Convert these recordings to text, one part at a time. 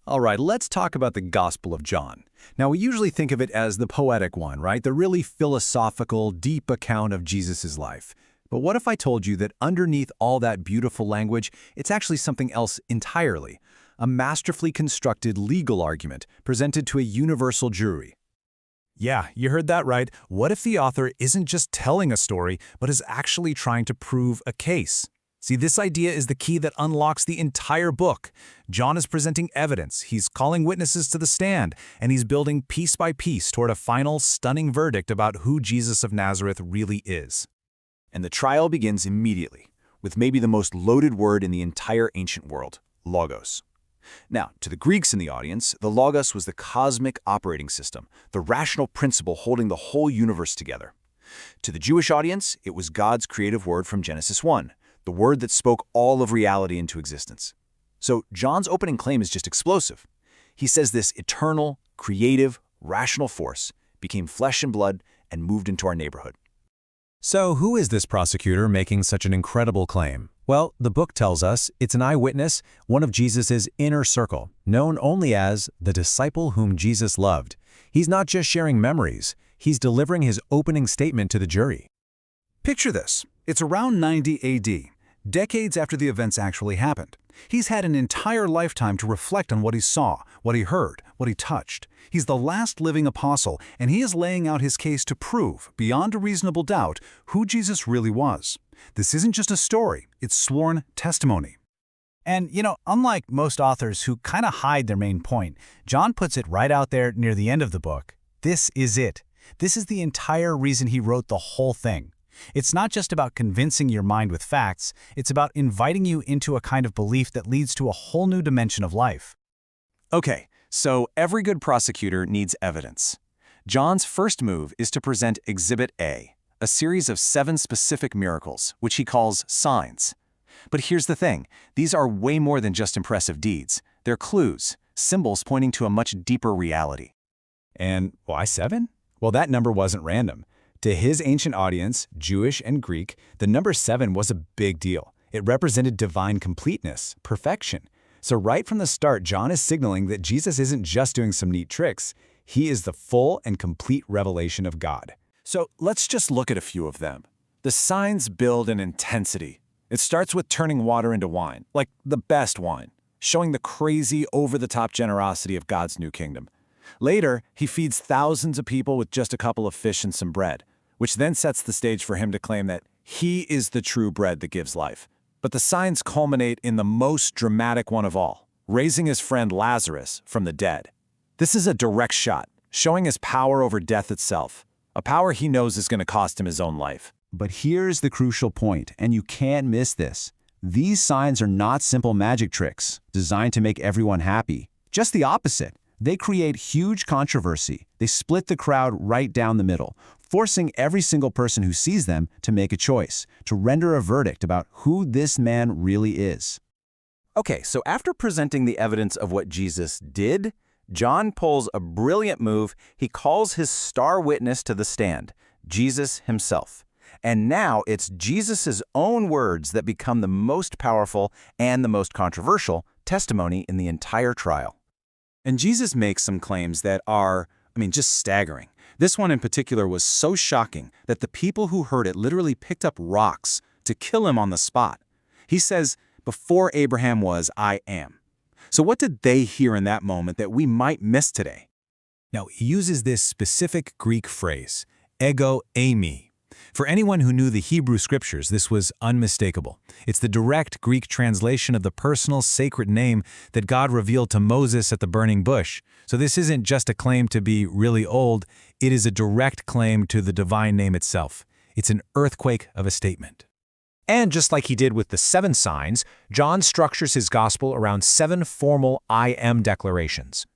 All right, let's talk about the Gospel of John. Now, we usually think of it as the poetic one, right? The really philosophical, deep account of Jesus' life. But what if I told you that underneath all that beautiful language, it's actually something else entirely? A masterfully constructed legal argument presented to a universal jury. Yeah, you heard that right. What if the author isn't just telling a story, but is actually trying to prove a case? See, this idea is the key that unlocks the entire book. John is presenting evidence, he's calling witnesses to the stand, and he's building piece by piece toward a final, stunning verdict about who Jesus of Nazareth really is. And the trial begins immediately, with maybe the most loaded word in the entire ancient world, logos. Now, to the Greeks in the audience, the logos was the cosmic operating system, the rational principle holding the whole universe together. To the Jewish audience, it was God's creative word from Genesis 1, the word that spoke all of reality into existence. So John's opening claim is just explosive. He says this eternal, creative, rational force became flesh and blood and moved into our neighborhood. So who is this prosecutor making such an incredible claim? Well, the book tells us it's an eyewitness, one of Jesus' inner circle, known only as the disciple whom Jesus loved. He's not just sharing memories, he's delivering his opening statement to the jury. Picture this. It's around 90 AD, decades after the events actually happened. He's had an entire lifetime to reflect on what he saw, what he heard, what he touched. He's the last living apostle, and he is laying out his case to prove, beyond a reasonable doubt, who Jesus really was. This isn't just a story, it's sworn testimony. And, unlike most authors who kind of hide their main point, John puts it right out there near the end of the book. This is it. This is the entire reason he wrote the whole thing. It's not just about convincing your mind with facts, it's about inviting you into a kind of belief that leads to a whole new dimension of life. Okay, so every good prosecutor needs evidence. John's first move is to present Exhibit A, a series of 7 specific miracles, which he calls signs. But here's the thing, these are way more than just impressive deeds. They're clues, symbols pointing to a much deeper reality. And why 7? Well, that number wasn't random. To his ancient audience, Jewish and Greek, the number 7 was a big deal. It represented divine completeness, perfection. So right from the start, John is signaling that Jesus isn't just doing some neat tricks. He is the full and complete revelation of God. So let's just look at a few of them. The signs build in intensity. It starts with turning water into wine, like the best wine, showing the crazy, over-the-top generosity of God's new kingdom. Later, he feeds thousands of people with just a couple of fish and some bread, which then sets the stage for him to claim that he is the true bread that gives life. But the signs culminate in the most dramatic one of all, raising his friend Lazarus from the dead. This is a direct shot, showing his power over death itself, a power he knows is going to cost him his own life. But here's the crucial point, and you can't miss this. These signs are not simple magic tricks designed to make everyone happy. Just the opposite. They create huge controversy. They split the crowd right down the middle, forcing every single person who sees them to make a choice, to render a verdict about who this man really is. Okay, so after presenting the evidence of what Jesus did, John pulls a brilliant move. He calls his star witness to the stand, Jesus himself. And now it's Jesus' own words that become the most powerful and the most controversial testimony in the entire trial. And Jesus makes some claims that are, just staggering. This one in particular was so shocking that the people who heard it literally picked up rocks to kill him on the spot. He says, "Before Abraham was, I am." So what did they hear in that moment that we might miss today? Now, he uses this specific Greek phrase, eimi. For anyone who knew the Hebrew scriptures, this was unmistakable. It's the direct Greek translation of the personal sacred name that God revealed to Moses at the burning bush. So this isn't just a claim to be really old, it is a direct claim to the divine name itself. It's an earthquake of a statement. And just like he did with the 7 signs, John structures his gospel around 7 formal I am declarations.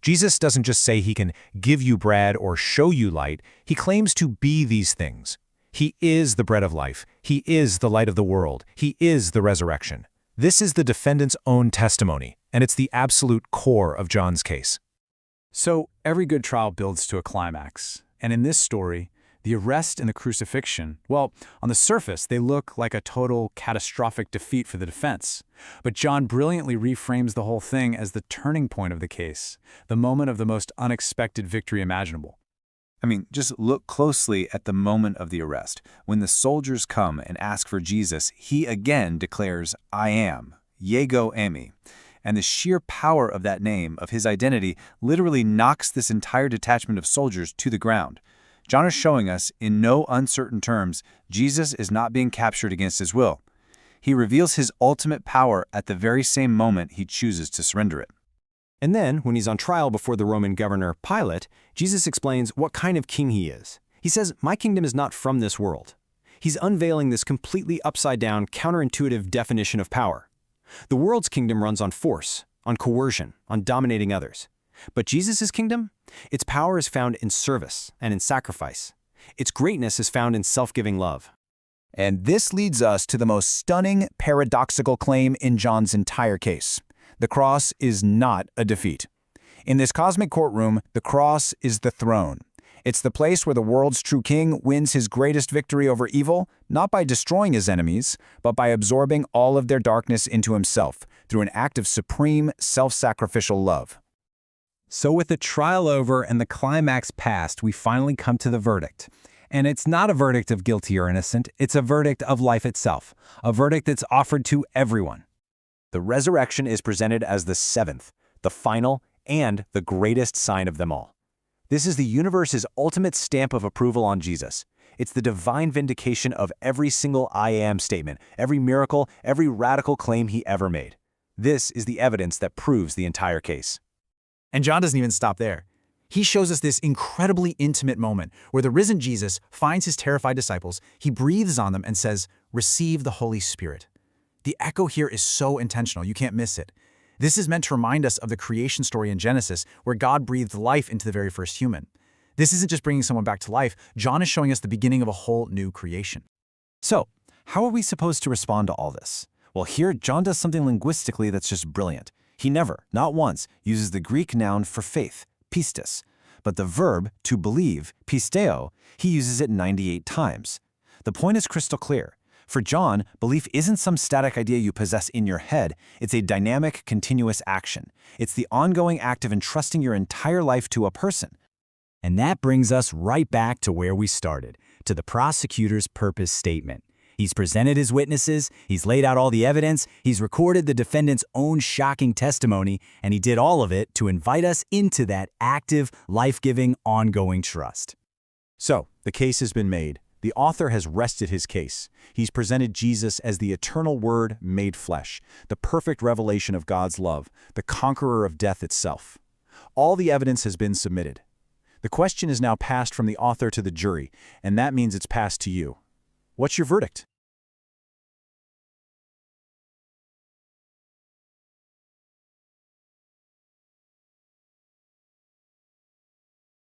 Jesus doesn't just say he can give you bread or show you light, he claims to be these things. He is the bread of life. He is the light of the world. He is the resurrection. This is the defendant's own testimony, and it's the absolute core of John's case. So every good trial builds to a climax, and in this story, The arrest and the crucifixion, well, on the surface, they look like a total catastrophic defeat for the defense. But John brilliantly reframes the whole thing as the turning point of the case, the moment of the most unexpected victory imaginable. I mean, just look closely at the moment of the arrest. When the soldiers come and ask for Jesus, he again declares, I am, eimi. And the sheer power of that name, of his identity, literally knocks this entire detachment of soldiers to the ground. John is showing us, in no uncertain terms, Jesus is not being captured against his will. He reveals his ultimate power at the very same moment he chooses to surrender it. And then, when he's on trial before the Roman governor Pilate, Jesus explains what kind of king he is. He says, "My kingdom is not from this world." He's unveiling this completely upside-down, counterintuitive definition of power. The world's kingdom runs on force, on coercion, on dominating others. But Jesus' kingdom? Its power is found in service and in sacrifice. Its greatness is found in self-giving love. And this leads us to the most stunning, paradoxical claim in John's entire case. The cross is not a defeat. In this cosmic courtroom, the cross is the throne. It's the place where the world's true king wins his greatest victory over evil, not by destroying his enemies, but by absorbing all of their darkness into himself through an act of supreme, self-sacrificial love. So with the trial over and the climax past, we finally come to the verdict. And it's not a verdict of guilty or innocent, it's a verdict of life itself, a verdict that's offered to everyone. The resurrection is presented as the seventh, the final, and the greatest sign of them all. This is the universe's ultimate stamp of approval on Jesus. It's the divine vindication of every single I am statement, every miracle, every radical claim he ever made. This is the evidence that proves the entire case. And John doesn't even stop there. He shows us this incredibly intimate moment where the risen Jesus finds his terrified disciples, he breathes on them and says, "Receive the Holy Spirit." The echo here is so intentional, you can't miss it. This is meant to remind us of the creation story in Genesis, where God breathed life into the very first human. This isn't just bringing someone back to life, John is showing us the beginning of a whole new creation. So, how are we supposed to respond to all this? Well, here John does something linguistically that's just brilliant. He never, not once, uses the Greek noun for faith, pistis, but the verb to believe, pisteo, he uses it 98 times. The point is crystal clear. For John, belief isn't some static idea you possess in your head. It's a dynamic, continuous action. It's the ongoing act of entrusting your entire life to a person. And that brings us right back to where we started, to the prosecutor's purpose statement. He's presented his witnesses, he's laid out all the evidence, he's recorded the defendant's own shocking testimony, and he did all of it to invite us into that active, life-giving, ongoing trust. So, the case has been made. The author has rested his case. He's presented Jesus as the eternal Word made flesh, the perfect revelation of God's love, the conqueror of death itself. All the evidence has been submitted. The question is now passed from the author to the jury, and that means it's passed to you. What's your verdict?